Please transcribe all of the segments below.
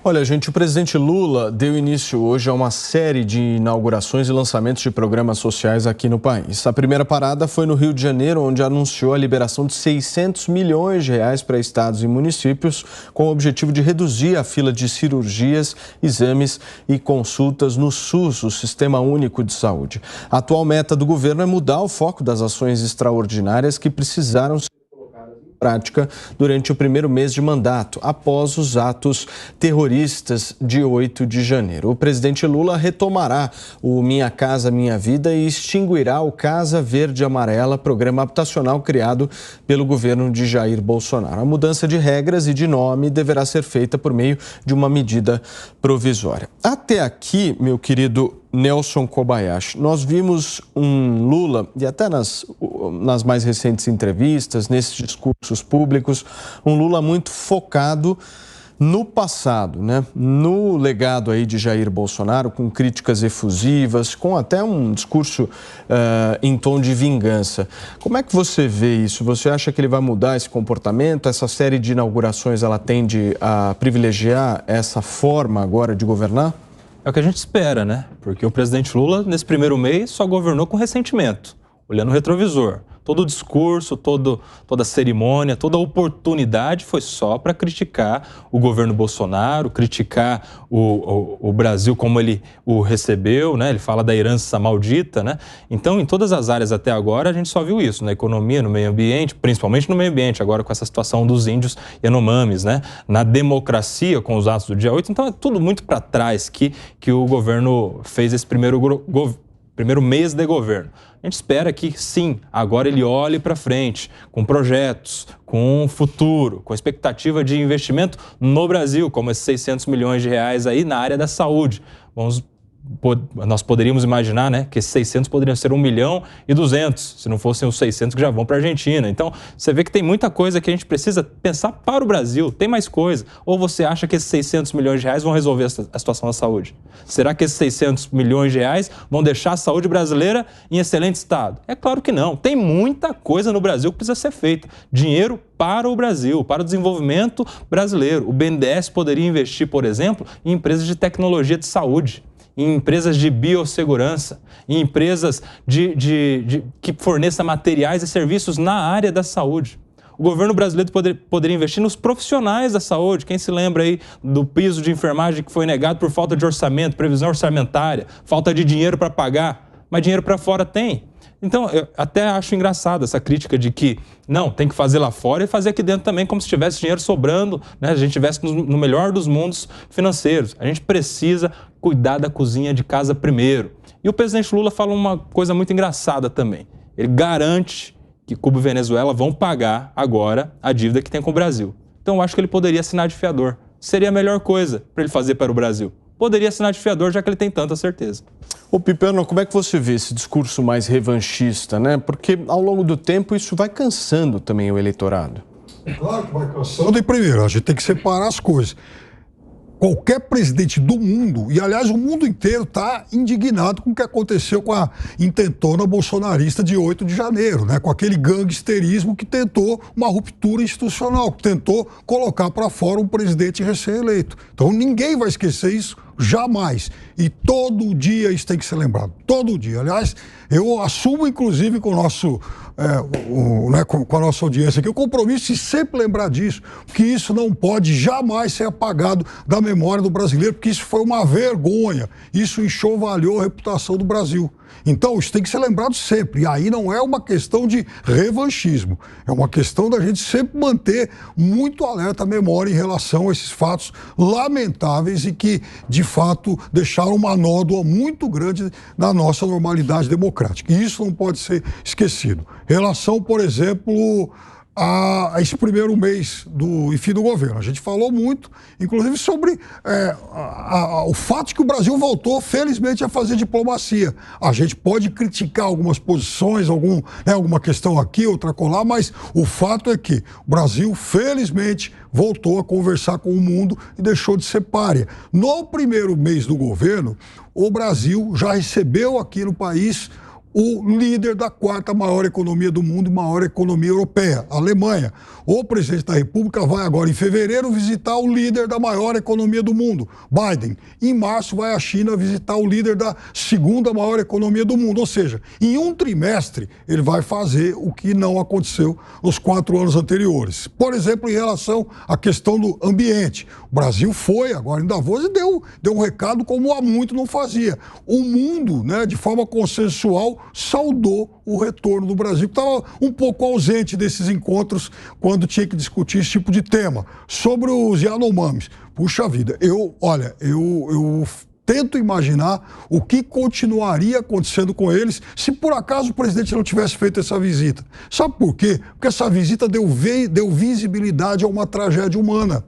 Olha, gente, o presidente Lula deu início hoje a uma série de inaugurações e lançamentos de programas sociais aqui no país. A primeira parada foi no Rio de Janeiro, onde anunciou a liberação de 600 milhões de reais para estados e municípios, com o objetivo de reduzir a fila de cirurgias, exames e consultas no SUS, o Sistema Único de Saúde. A atual meta do governo é mudar o foco das ações extraordinárias que precisaram ser prática durante o primeiro mês de mandato, após os atos terroristas de 8 de janeiro. O presidente Lula retomará o Minha Casa Minha Vida e extinguirá o Casa Verde e Amarela, programa habitacional criado pelo governo de Jair Bolsonaro. A mudança de regras e de nome deverá ser feita por meio de uma medida provisória. Até aqui, meu querido Nelson Kobayashi, nós vimos um Lula, e até nas mais recentes entrevistas, nesses discursos públicos, um Lula muito focado no passado, né? No legado aí de Jair Bolsonaro, com críticas efusivas, com até um discurso em tom de vingança. Como é que você vê isso? Você acha que ele vai mudar esse comportamento? Essa série de inaugurações, ela tende a privilegiar essa forma agora de governar? É o que a gente espera, né? Porque o presidente Lula, nesse primeiro mês, só governou com ressentimento, olhando o retrovisor. Todo o discurso, toda a cerimônia, toda a oportunidade foi só para criticar o governo Bolsonaro, criticar o Brasil como ele o recebeu, né? Ele fala da herança maldita, né? Então, em todas as áreas até agora, a gente só viu isso, na economia, no meio ambiente, principalmente no meio ambiente, agora com essa situação dos índios Yanomamis, né? Na democracia, com os atos do dia 8, então é tudo muito para trás que o governo fez esse primeiro mês de governo. A gente espera que, sim, agora ele olhe para frente, com projetos, com futuro, com expectativa de investimento no Brasil, como esses 600 milhões de reais aí na área da saúde. Nós poderíamos imaginar, né, que esses 600 poderiam ser 1.200.000, se não fossem os 600 que já vão para a Argentina. Então, você vê que tem muita coisa que a gente precisa pensar para o Brasil, tem mais coisa. Ou você acha que esses 600 milhões de reais vão resolver a situação da saúde? Será que esses 600 milhões de reais vão deixar a saúde brasileira em excelente estado? É claro que não. Tem muita coisa no Brasil que precisa ser feita. Dinheiro para o Brasil, para o desenvolvimento brasileiro. O BNDES poderia investir, por exemplo, em empresas de tecnologia de saúde, em empresas de biossegurança, em empresas que forneçam materiais e serviços na área da saúde. O governo brasileiro poderia investir nos profissionais da saúde. Quem se lembra aí do piso de enfermagem que foi negado por falta de orçamento, previsão orçamentária, falta de dinheiro para pagar, mas dinheiro para fora tem. Então, eu até acho engraçado essa crítica de que, não, tem que fazer lá fora e fazer aqui dentro também, como se tivesse dinheiro sobrando, né? A gente estivesse no melhor dos mundos financeiros. A gente precisa cuidar da cozinha de casa primeiro. E o presidente Lula fala uma coisa muito engraçada também. Ele garante que Cuba e Venezuela vão pagar agora a dívida que tem com o Brasil. Então, eu acho que ele poderia assinar de fiador. Seria a melhor coisa para ele fazer para o Brasil. Poderia assinar de fiador, já que ele tem tanta certeza. Ô Pipeno, como é que você vê esse discurso mais revanchista, né? Porque ao longo do tempo isso vai cansando também o eleitorado. Claro que vai cansando. E primeiro, a gente tem que separar as coisas. Qualquer presidente do mundo, e aliás o mundo inteiro está indignado com o que aconteceu com a intentona bolsonarista de 8 de janeiro, né? Com aquele gangsterismo que tentou uma ruptura institucional, que tentou colocar para fora um presidente recém-eleito. Então ninguém vai esquecer isso jamais. E todo dia isso tem que ser lembrado. Todo dia. Aliás, eu assumo inclusive com o nosso... com a nossa audiência aqui, o compromisso de sempre lembrar disso, que isso não pode jamais ser apagado da memória do brasileiro, porque isso foi uma vergonha, isso enxovalhou a reputação do Brasil. Então, isso tem que ser lembrado sempre, e aí não é uma questão de revanchismo, é uma questão da gente sempre manter muito alerta a memória em relação a esses fatos lamentáveis e que, de fato, deixaram uma nódoa muito grande na nossa normalidade democrática. E isso não pode ser esquecido. Em relação, por exemplo, a esse primeiro mês do fim do governo. A gente falou muito, inclusive, sobre o fato de que o Brasil voltou, felizmente, a fazer diplomacia. A gente pode criticar algumas posições, alguma questão aqui, outra colar, mas o fato é que o Brasil, felizmente, voltou a conversar com o mundo e deixou de ser pária. No primeiro mês do governo, o Brasil já recebeu aqui no país o líder da 4ª maior economia do mundo e maior economia europeia, a Alemanha. O presidente da República vai agora, em fevereiro, visitar o líder da maior economia do mundo, Biden. Em março, vai à China visitar o líder da 2ª maior economia do mundo. Ou seja, em um trimestre, ele vai fazer o que não aconteceu nos 4 anos anteriores. Por exemplo, em relação à questão do ambiente. O Brasil foi agora em Davos e deu um recado como há muito não fazia. O mundo, né, de forma consensual, saudou o retorno do Brasil, que estava um pouco ausente desses encontros quando tinha que discutir esse tipo de tema. Sobre os Yanomamis, puxa vida, eu tento imaginar o que continuaria acontecendo com eles se por acaso o presidente não tivesse feito essa visita. Sabe por quê? Porque essa visita deu visibilidade a uma tragédia humana.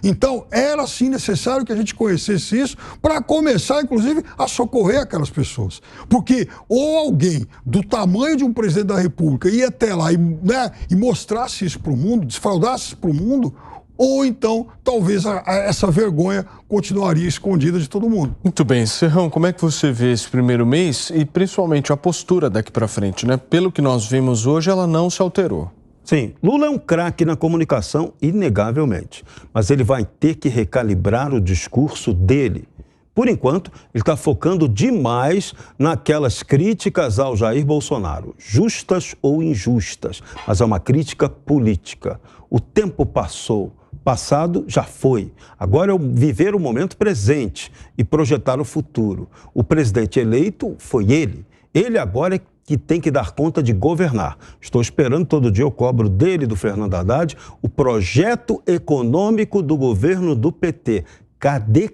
Então, era sim necessário que a gente conhecesse isso para começar, inclusive, a socorrer aquelas pessoas. Porque ou alguém do tamanho de um presidente da República ia até lá e mostrasse isso para o mundo, desfraudasse isso para o mundo, ou então, talvez, essa vergonha continuaria escondida de todo mundo. Muito bem. Serrão, como é que você vê esse primeiro mês e, principalmente, a postura daqui para frente, né? Pelo que nós vimos hoje, ela não se alterou. Sim, Lula é um craque na comunicação, inegavelmente, mas ele vai ter que recalibrar o discurso dele. Por enquanto, ele está focando demais naquelas críticas ao Jair Bolsonaro, justas ou injustas, mas é uma crítica política. O tempo passou, passado já foi. Agora é viver o momento presente e projetar o futuro. O presidente eleito foi ele. Ele agora é que tem que dar conta de governar. Estou esperando, todo dia eu cobro dele, do Fernando Haddad, o projeto econômico do governo do PT. Cadê?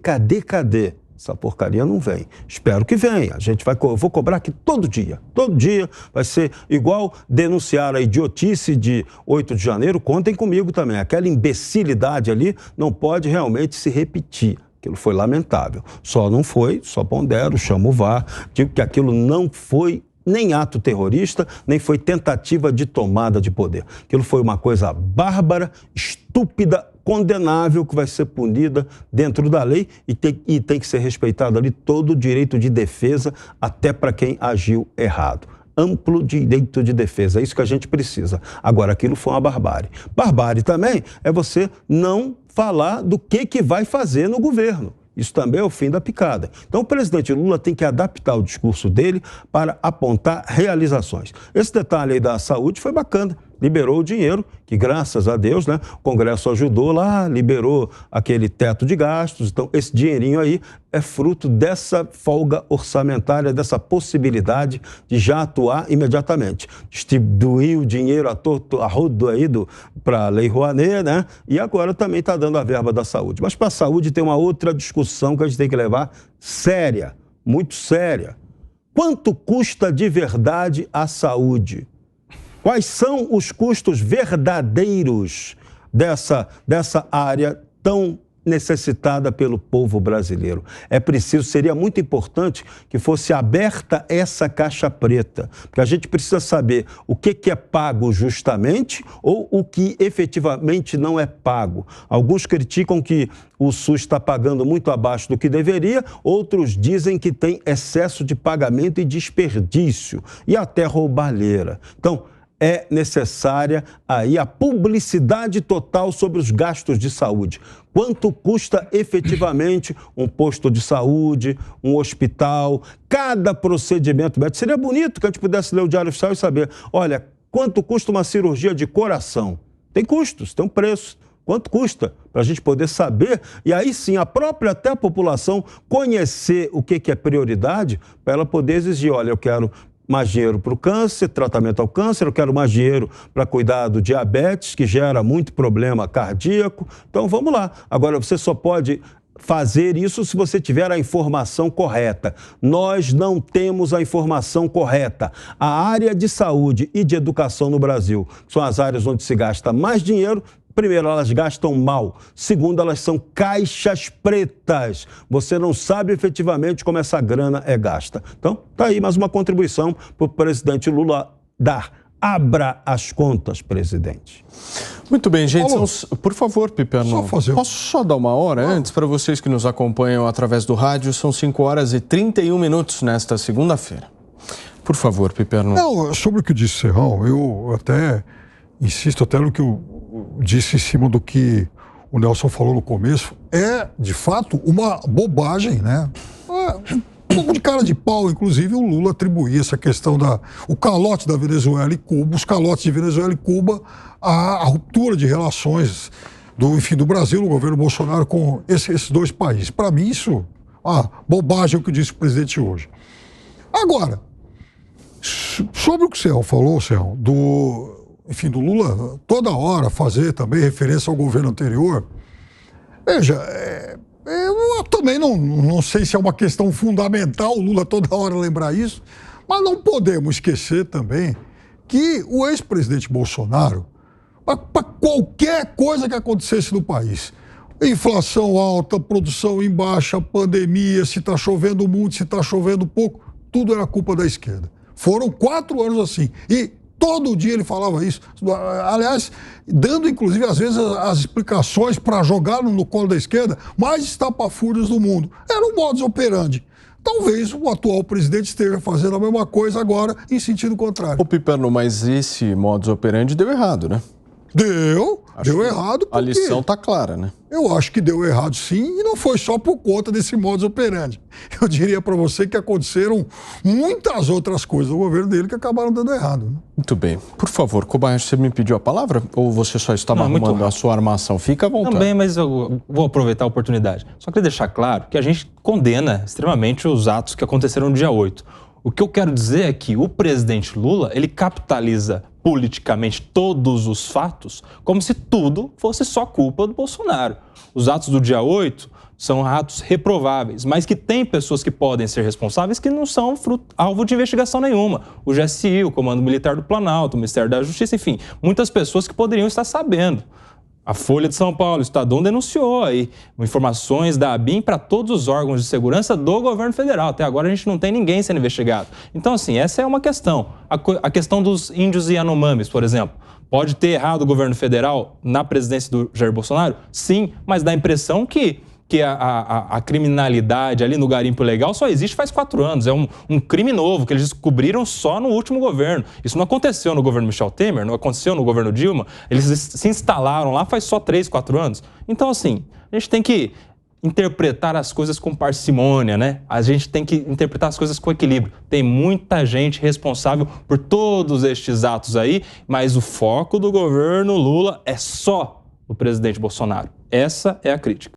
Essa porcaria não vem. Espero que venha. Eu vou cobrar aqui todo dia. Todo dia vai ser igual denunciar a idiotice de 8 de janeiro. Contem comigo também. Aquela imbecilidade ali não pode realmente se repetir. Aquilo foi lamentável. Só não foi, só pondero, chamo o VAR, digo que aquilo não foi nem ato terrorista, nem foi tentativa de tomada de poder. Aquilo foi uma coisa bárbara, estúpida, condenável, que vai ser punida dentro da lei e tem que ser respeitado ali todo o direito de defesa, até para quem agiu errado. Amplo direito de defesa, é isso que a gente precisa. Agora, aquilo foi uma barbárie. Barbárie também é você não falar do que vai fazer no governo. Isso também é o fim da picada. Então, o presidente Lula tem que adaptar o discurso dele para apontar realizações. Esse detalhe aí da saúde foi bacana. Liberou o dinheiro, que graças a Deus, né, o Congresso ajudou lá, liberou aquele teto de gastos. Então, esse dinheirinho aí é fruto dessa folga orçamentária, dessa possibilidade de já atuar imediatamente. Distribuir o dinheiro a rodo aí para a Lei Rouanet, né? E agora também está dando a verba da saúde. Mas para a saúde tem uma outra discussão que a gente tem que levar séria, muito séria. Quanto custa de verdade a saúde? Quais são os custos verdadeiros dessa área tão necessitada pelo povo brasileiro? Seria muito importante que fosse aberta essa caixa preta, porque a gente precisa saber o que é pago justamente ou o que efetivamente não é pago. Alguns criticam que o SUS está pagando muito abaixo do que deveria, outros dizem que tem excesso de pagamento e desperdício e até roubalheira. Então, é necessária aí a publicidade total sobre os gastos de saúde. Quanto custa efetivamente um posto de saúde, um hospital, cada procedimento médico? Seria bonito que a gente pudesse ler o Diário Oficial e saber, olha, quanto custa uma cirurgia de coração? Tem custos, tem um preço. Quanto custa? Para a gente poder saber, e aí sim, até a população conhecer o que é prioridade, para ela poder exigir, olha, eu quero mais dinheiro para o câncer, tratamento ao câncer, eu quero mais dinheiro para cuidar do diabetes, que gera muito problema cardíaco. Então, vamos lá. Agora, você só pode fazer isso se você tiver a informação correta. Nós não temos a informação correta. A área de saúde e de educação no Brasil, que são as áreas onde se gasta mais dinheiro, primeiro, elas gastam mal. Segundo, elas são caixas pretas. Você não sabe efetivamente como essa grana é gasta. Então, tá aí mais uma contribuição para o presidente Lula dar. Abra as contas, presidente. Muito bem, gente. Por favor, Piperno, posso só dar uma hora antes para vocês que nos acompanham através do rádio? São 5 horas e 31 minutos nesta segunda-feira. Por favor, Piperno. Não, sobre o que disse Serrão, eu até insisto até no que eu disse em cima do que o Nelson falou no começo. É, de fato, uma bobagem, né? Um pouco de cara de pau, inclusive, o Lula atribuir essa questão o calote da Venezuela e Cuba, os calotes de Venezuela e Cuba, a ruptura de relações do Brasil, no governo Bolsonaro, com esses dois países. Para mim, isso bobagem o que disse o presidente hoje. Agora, sobre o que o Serrão falou, Serrão, do Lula toda hora fazer também referência ao governo anterior, veja, eu também não sei se é uma questão fundamental o Lula toda hora lembrar isso, mas não podemos esquecer também que o ex-presidente Bolsonaro, para qualquer coisa que acontecesse no país, inflação alta, produção em baixa, pandemia, se está chovendo muito, se está chovendo pouco, tudo era culpa da esquerda. Foram 4 anos assim. E todo dia ele falava isso. Aliás, dando inclusive às vezes as explicações para jogar no colo da esquerda mais estapafúrdios do mundo. Era um modus operandi. Talvez o atual presidente esteja fazendo a mesma coisa agora em sentido contrário. Ô, Piperno, mas esse modus operandi deu errado, né? Deu errado porque... A lição tá clara, né? Eu acho que deu errado sim, e não foi só por conta desse modus operandi. Eu diria para você que aconteceram muitas outras coisas no governo dele que acabaram dando errado. Né? Muito bem. Por favor, Kobayashi, você me pediu a palavra? Ou você só estava arrumando a sua armação? Fica à vontade. Também, mas eu vou aproveitar a oportunidade. Só queria deixar claro que a gente condena extremamente os atos que aconteceram no dia 8. O que eu quero dizer é que o presidente Lula, ele capitaliza politicamente todos os fatos como se tudo fosse só culpa do Bolsonaro. Os atos do dia 8 são atos reprováveis, mas que tem pessoas que podem ser responsáveis que não são alvo de investigação nenhuma. O GSI, o Comando Militar do Planalto, o Ministério da Justiça, enfim, muitas pessoas que poderiam estar sabendo. A Folha de São Paulo, o Estadão denunciou aí informações da ABIN para todos os órgãos de segurança do governo federal. Até agora a gente não tem ninguém sendo investigado. Então, assim, essa é uma questão. A questão dos índios e Yanomamis, por exemplo. Pode ter errado o governo federal na presidência do Jair Bolsonaro? Sim, mas dá a impressão que a criminalidade ali no garimpo legal só existe faz 4 anos. É um crime novo que eles descobriram só no último governo. Isso não aconteceu no governo Michel Temer, não aconteceu no governo Dilma. Eles se instalaram lá faz só 3, 4 anos. Então, assim, a gente tem que interpretar as coisas com parcimônia, né? A gente tem que interpretar as coisas com equilíbrio. Tem muita gente responsável por todos estes atos aí, mas o foco do governo Lula é só o presidente Bolsonaro. Essa é a crítica.